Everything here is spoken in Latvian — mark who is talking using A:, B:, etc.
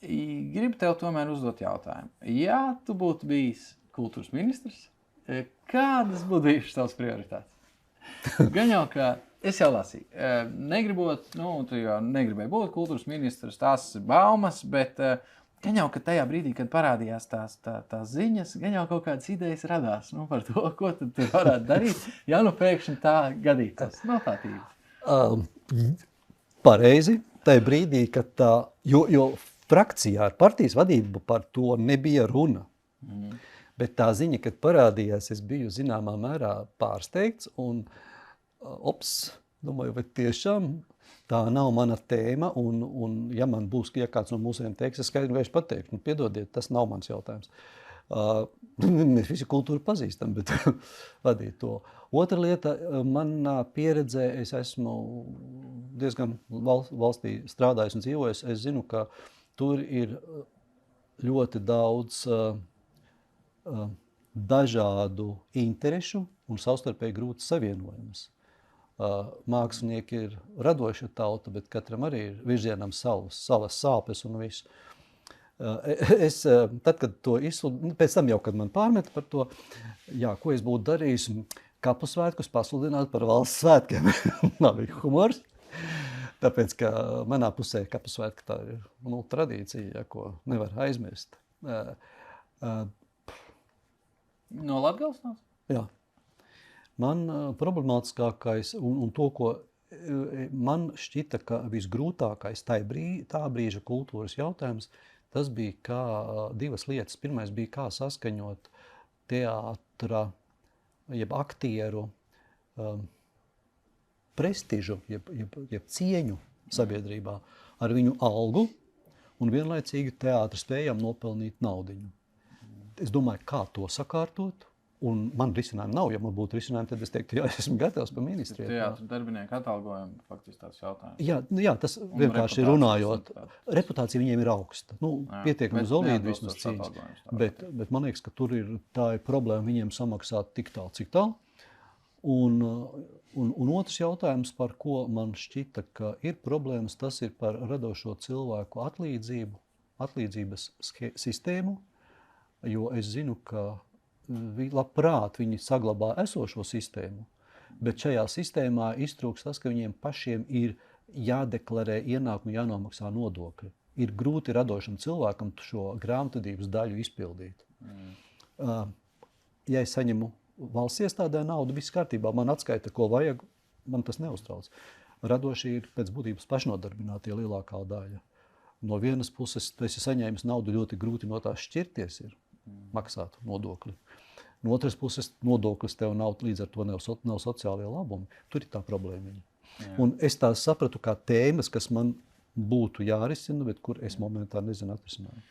A: gribu tev tomēr uzdot jautājumu. Ja tu būtu bijis kultūras ministrs, kādas būtu bijušas tavas prioritātes? Gan jau, ka es jau lasīju. Negribot, tu jau negribēji būt kultūras ministrs, tās ir baumas, bet gan jau, ka tajā brīdī, kad parādījās tās ziņas, gan jau kaut kādas idejas radās par to, ko tad tu varētu darīt, ja nu pēkšņi tā gadītos. Nav tā tīvi.
B: Pareizi. Tajā brīdī, kad jo frakcijā ar partijas vadību par to nebija runa. Bet tā ziņa, kad parādījās, es biju zināmā mērā pārsteigts un domāju, vai tiešām tā nav mana tēma un ja man būs, ja kāds no mūsiem teiks, es skaidri vairs pateikšu, piedodiet, tas nav mans jautājums. Mēs visi kultūru pazīstam, bet vadīt to. Otra lieta, manā pieredzē, es esmu diezgan valstī strādājis un dzīvojis. Es zinu, ka tur ir ļoti daudz dažādu interešu un savstarpēji grūtas savienojumas. Mākslinieki ir radoša tauta, bet katram arī ir virzienam savas sāpes un viss. Es, tad, kad to izsludinu, pēc tam jau, kad man pārmeta par to, ko es būtu darījis, kapu svētkus pasludināt par valsts svētkiem. Nav humors, tāpēc, ka manā pusē kapu svētki tā ir tradīcija, ko nevar aizmirst.
A: No Latgales nāc?
B: Jā. Man problemātiskākais un to, ko man šķita, ka visgrūtākais tā brīža kultūras jautājums, tas bija divas lietas. Pirmais bija, kā saskaņot teātra, jeb aktieru prestižu, jeb cieņu sabiedrībā ar viņu algu un vienlaicīgi teātra spējām nopelnīt naudiņu. Es domāju, kā to sakārtot, un man risinājumu nav. Ja man būtu risinājumi, tad es teiktu, es esmu gatavs par ministriju.
A: Teātra darbinieku atalgojumu faktiski tāds jautājums.
B: Jā, tas vienkārši runājot. Reputācija viņiem ir augsta. Pietiekami solīdi vismaz cīņas. Bet man liekas, ka tā ir problēma viņiem samaksāt tik tālu, cik tālu. Un otrs jautājums, par ko man šķita, ka ir problēmas, tas ir par radošo cilvēku atlīdzības sistēmu, jo es zinu, ka labprāt viņi saglabā esošo sistēmu, bet šajā sistēmā iztrūks tas, ka viņiem pašiem ir jādeklarē ienākumu, jānomaksā nodokļi. Ir grūti radošam cilvēkam šo grāmatvedības daļu izpildīt. Ja es saņemu valsts iestādē naudu, viss kārtībā, man atskaita, ko vajag, man tas neuztrauc. Radošie ir pēc būtības pašnodarbinātie lielākā daļa. No vienas puses, tu esi saņēmis naudu, ļoti grūti no tās šķirties ir maksāt nodokļi. No otras puses, nodoklis tev nav, līdz ar to nav sociālie labumi. Tur ir tā problēmiņa. Un es tās sapratu kā tēmas, kas man būtu jārisina, bet kur es momentā nezinu atrisinājumu.